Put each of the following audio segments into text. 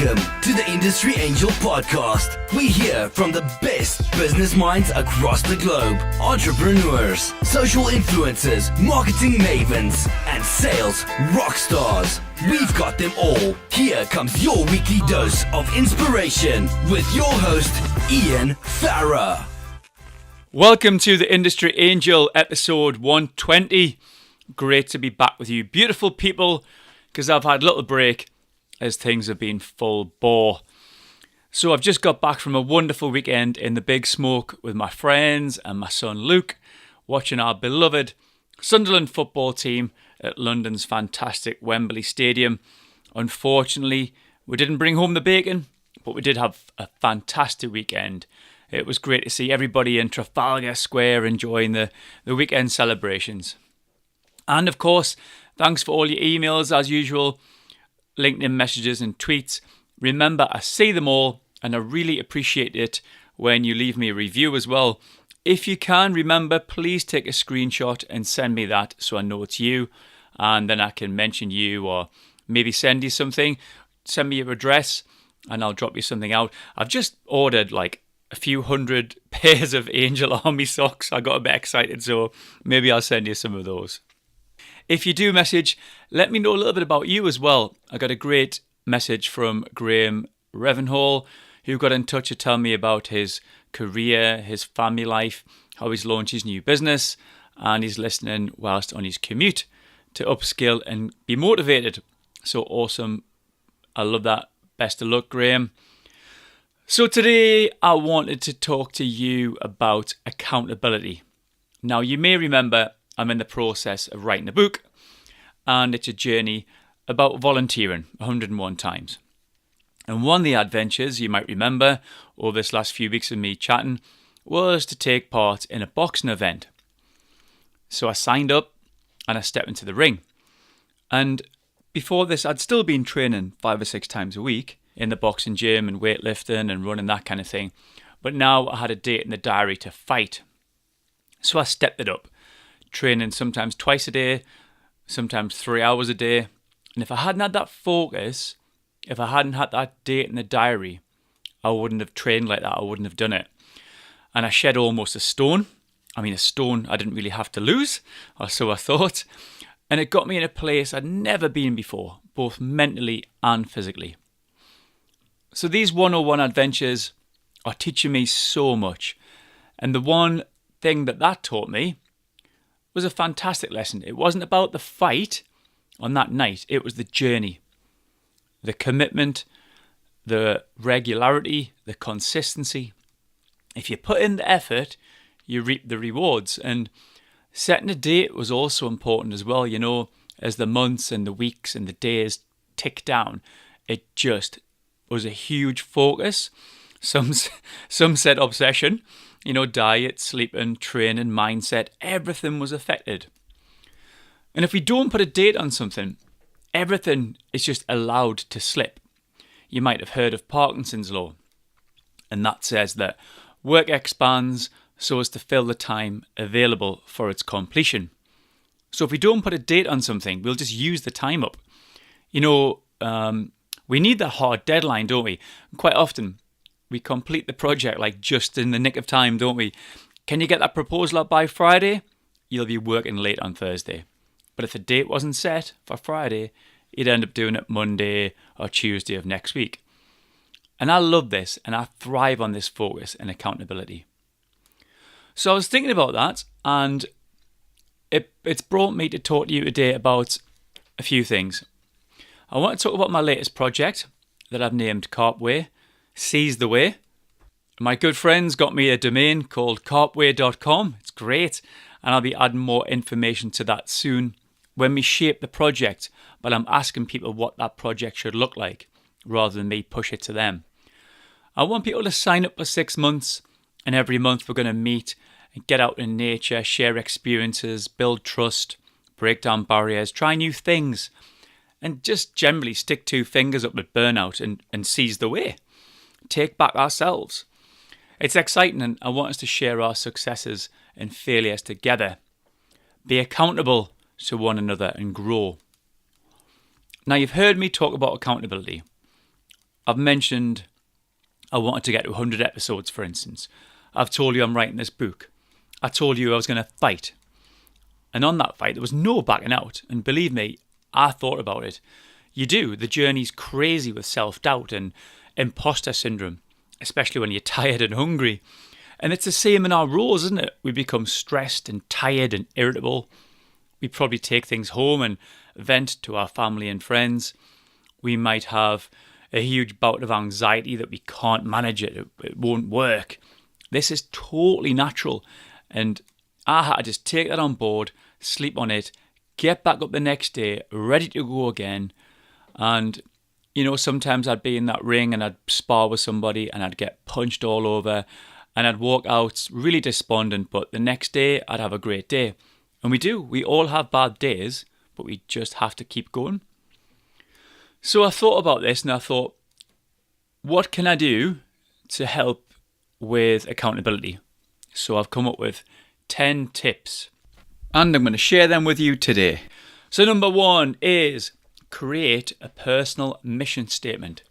Welcome to the Industry Angel Podcast. We hear from the best business minds across the globe. Entrepreneurs, social influencers, marketing mavens, and sales rock stars. We've got them all. Here comes your weekly dose of inspiration with your host, Ian Farah. Welcome to the Industry Angel episode 120. Great to be back with you beautiful people, because I've had a little break as things have been full bore. So I've just got back from a wonderful weekend in the Big Smoke with my friends and my son Luke, watching our beloved Sunderland football team at London's fantastic Wembley Stadium. Unfortunately, we didn't bring home the bacon, but we did have a fantastic weekend. It was great to see everybody in Trafalgar Square enjoying the weekend celebrations. And of course, thanks for all your emails as usual, LinkedIn messages and tweets. Remember, I see them all and I really appreciate it when you leave me a review as well. If you can, remember, please take a screenshot and send me that so I know it's you, and then I can mention you or maybe send you something. Send me your address and I'll drop you something out. I've just ordered like a few hundred pairs of Angel Army socks. I got a bit excited, so maybe I'll send you some of those. If you do message, let me know a little bit about you as well. I got a great message from Graham Revenhall, who got in touch to tell me about his career, his family life, how he's launched his new business, and he's listening whilst on his commute to upskill and be motivated. So awesome. I love that. Best of luck, Graham. So today I wanted to talk to you about accountability. Now, you may remember I'm in the process of writing a book, and it's a journey about volunteering 101 times. And one of the adventures you might remember over this last few weeks of me chatting was to take part in a boxing event. So I signed up and I stepped into the ring. And before this, I'd still been training 5 or 6 times a week in the boxing gym and weightlifting and running, that kind of thing. But now I had a date in the diary to fight. So I stepped it up, training sometimes twice a day, sometimes 3 hours a day. And if I hadn't had that focus, if I hadn't had that date in the diary, I wouldn't have trained like that. I wouldn't have done it. And I shed almost a stone. I mean, a stone I didn't really have to lose, or so I thought. And it got me in a place I'd never been before, both mentally and physically. So these 101 adventures are teaching me so much. And the one thing that taught me was a fantastic lesson. It wasn't about the fight on that night. It was the journey, the commitment, the regularity, the consistency. If you put in the effort, you reap the rewards. And setting a date was also important as well. You know, as the months and the weeks and the days tick down, it just was a huge focus. Some said obsession. You know, diet, sleeping, training, mindset, everything was affected. And if we don't put a date on something, everything is just allowed to slip. You might have heard of Parkinson's law, and that says that work expands so as to fill the time available for its completion. So if we don't put a date on something, we'll just use the time up. You know, we need that hard deadline, don't we? Quite often, we complete the project like just in the nick of time, don't we? Can you get that proposal up by Friday? You'll be working late on Thursday. But if the date wasn't set for Friday, you'd end up doing it Monday or Tuesday of next week. And I love this, and I thrive on this focus and accountability. So I was thinking about that, and it's brought me to talk to you today about a few things. I want to talk about my latest project that I've named Carpway. Seize the Way. My good friends got me a domain called carpway.com. It's great, and I'll be adding more information to that soon when we shape the project, but I'm asking people what that project should look like rather than me push it to them. I want people to sign up for 6 months, and every month we're going to meet and get out in nature, share experiences, build trust, break down barriers, try new things, and just generally stick 2 fingers up at burnout and seize the way. Take back ourselves. It's exciting, and I want us to share our successes and failures together. Be accountable to one another and grow. Now, you've heard me talk about accountability. I've mentioned I wanted to get to 100 episodes, for instance. I've told you I'm writing this book. I told you I was going to fight. And on that fight, there was no backing out. And believe me, I thought about it. You do. The journey's crazy with self-doubt and imposter syndrome, especially when you're tired and hungry. And it's the same in our roles, isn't it? We become stressed and tired and irritable. We probably take things home and vent to our family and friends. We might have a huge bout of anxiety that we can't manage it. It won't work. This is totally natural. And I had to just take that on board, sleep on it, get back up the next day, ready to go again. And, sometimes I'd be in that ring and I'd spar with somebody and I'd get punched all over and I'd walk out really despondent. But the next day, I'd have a great day. And we do. We all have bad days, but we just have to keep going. So I thought about this and I thought, what can I do to help with accountability? So I've come up with 10 tips and I'm going to share them with you today. So number 1 is create a personal mission statement.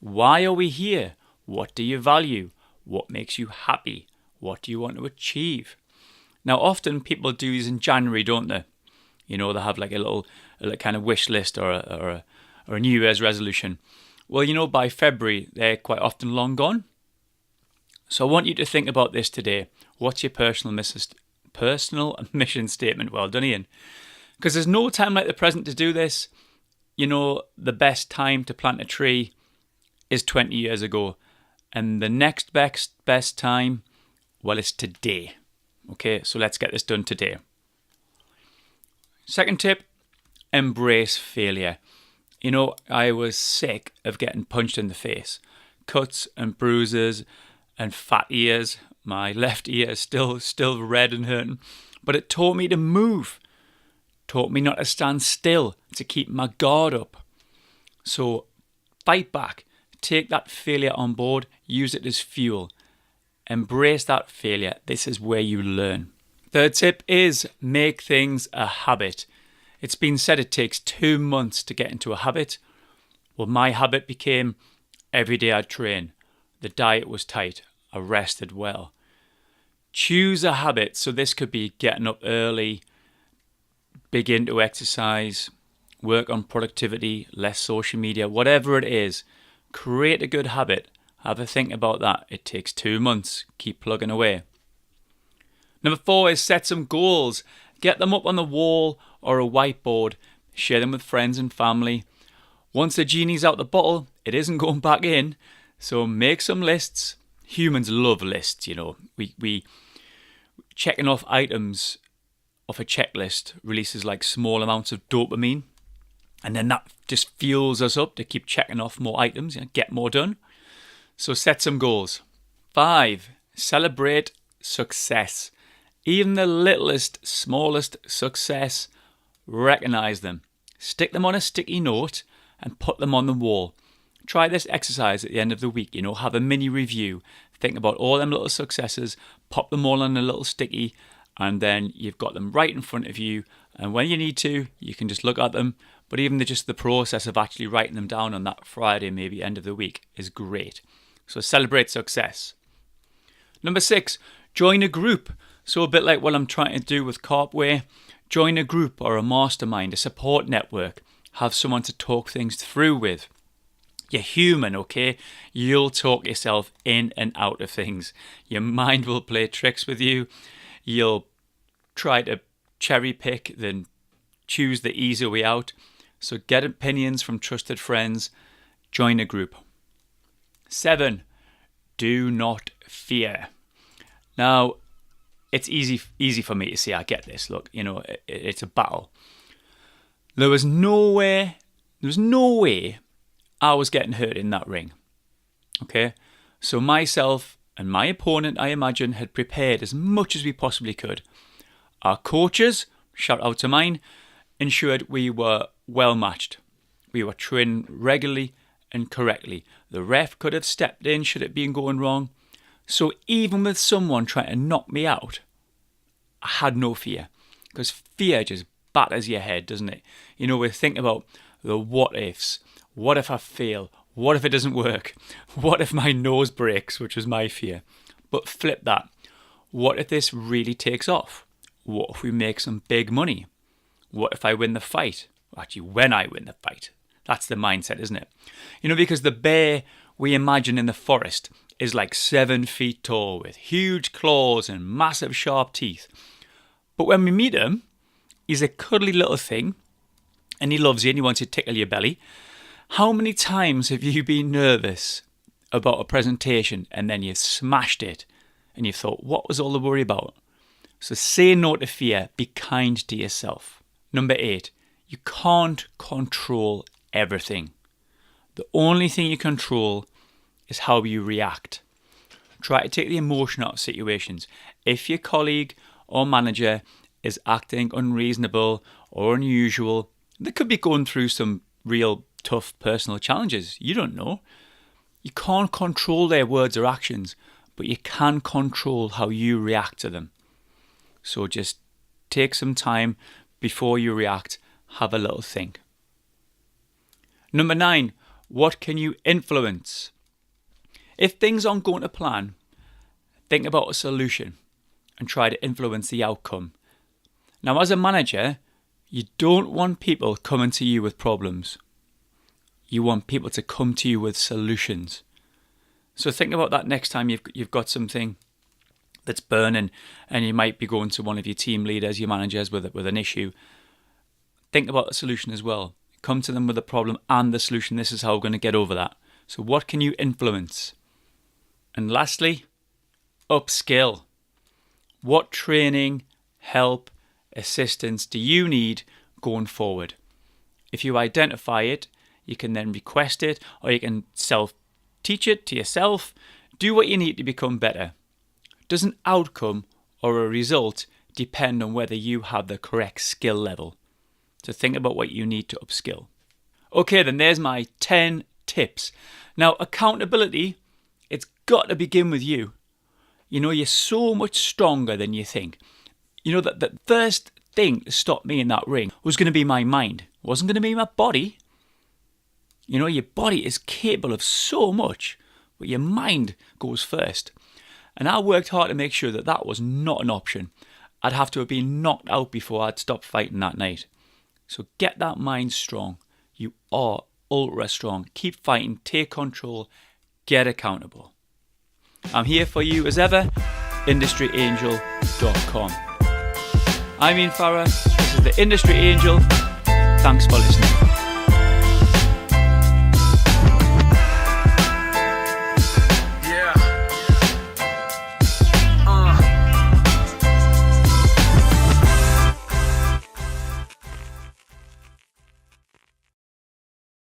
Why are we here? What do you value? What makes you happy? What do you want to achieve? Now, often people do these in January, don't they? They have like a little kind of wish list or a New Year's resolution. Well, by February, they're quite often long gone. So I want you to think about this today. What's your personal mission statement? Well done, Ian. Because there's no time like the present to do this. The best time to plant a tree is 20 years ago. And the next best time, well, it's today. Okay, so let's get this done today. Second tip, embrace failure. I was sick of getting punched in the face. Cuts and bruises and fat ears. My left ear is still red and hurting. But it taught me to move. Taught me not to stand still, to keep my guard up. So fight back. Take that failure on board. Use it as fuel. Embrace that failure. This is where you learn. Third tip is make things a habit. It's been said it takes 2 months to get into a habit. Well, my habit became every day I'd train. The diet was tight. I rested well. Choose a habit. So this could be getting up early, begin to exercise, work on productivity, less social media, whatever it is. Create a good habit. Have a think about that. It takes 2 months. Keep plugging away. Number 4 is set some goals. Get them up on the wall or a whiteboard. Share them with friends and family. Once the genie's out the bottle, it isn't going back in. So make some lists. Humans love lists, We checking off items off a checklist releases like small amounts of dopamine. And then that just fuels us up to keep checking off more items, get more done. So set some goals. 5, celebrate success. Even the littlest, smallest success, recognize them. Stick them on a sticky note and put them on the wall. Try this exercise at the end of the week, have a mini review. Think about all them little successes, pop them all on a little sticky, and then you've got them right in front of you. And when you need to, you can just look at them. But even just the process of actually writing them down on that Friday, maybe end of the week, is great. So celebrate success. Number 6, join a group. So a bit like what I'm trying to do with Carpway, join a group or a mastermind, a support network. Have someone to talk things through with. You're human, okay? You'll talk yourself in and out of things. Your mind will play tricks with you. You'll try to cherry pick, then choose the easy way out. So get opinions from trusted friends. Join a group. 7, do not fear. Now, it's easy for me to say, I get this. Look, it's a battle. There was no way I was getting hurt in that ring. Okay? So myself and my opponent, I imagine, had prepared as much as we possibly could. Our coaches, shout out to mine, ensured we were well matched. We were training regularly and correctly. The ref could have stepped in should it been going wrong. So even with someone trying to knock me out, I had no fear. Because fear just batters your head, doesn't it? We think about the what ifs. What if I fail? What if it doesn't work? What if my nose breaks, which was my fear? But flip that. What if this really takes off? What if we make some big money? What if I win the fight? Actually, when I win the fight. That's the mindset, isn't it? Because the bear we imagine in the forest is like 7 feet tall with huge claws and massive sharp teeth. But when we meet him, he's a cuddly little thing and he loves you and he wants to tickle your belly. How many times have you been nervous about a presentation and then you've smashed it and you've thought, what was all the worry about? So say no to fear, be kind to yourself. Number 8, you can't control everything. The only thing you control is how you react. Try to take the emotion out of situations. If your colleague or manager is acting unreasonable or unusual, they could be going through some real tough personal challenges. You don't know. You can't control their words or actions, but you can control how you react to them. So just take some time before you react. Have a little think. Number 9, what can you influence? If things aren't going to plan, think about a solution and try to influence the outcome. Now, as a manager, you don't want people coming to you with problems. You want people to come to you with solutions. So think about that next time you've got something that's burning and you might be going to one of your team leaders, your managers with an issue. Think about the solution as well. Come to them with a problem and the solution. This is how we're going to get over that. So what can you influence? And lastly, upskill. What training, help, assistance do you need going forward? If you identify it, you can then request it or you can self-teach it to yourself. Do what you need to become better. Does an outcome or a result depend on whether you have the correct skill level? So think about what you need to upskill. Okay, then there's my 10 tips. Now, accountability, it's got to begin with you. You're so much stronger than you think. That the first thing to stop me in that ring was going to be my mind. It wasn't going to be my body. Your body is capable of so much, but your mind goes first. And I worked hard to make sure that was not an option. I'd have to have been knocked out before I'd stop fighting that night. So get that mind strong. You are ultra strong. Keep fighting, take control, get accountable. I'm here for you as ever, industryangel.com. I'm Ian Farrer, this is the Industry Angel. Thanks for listening.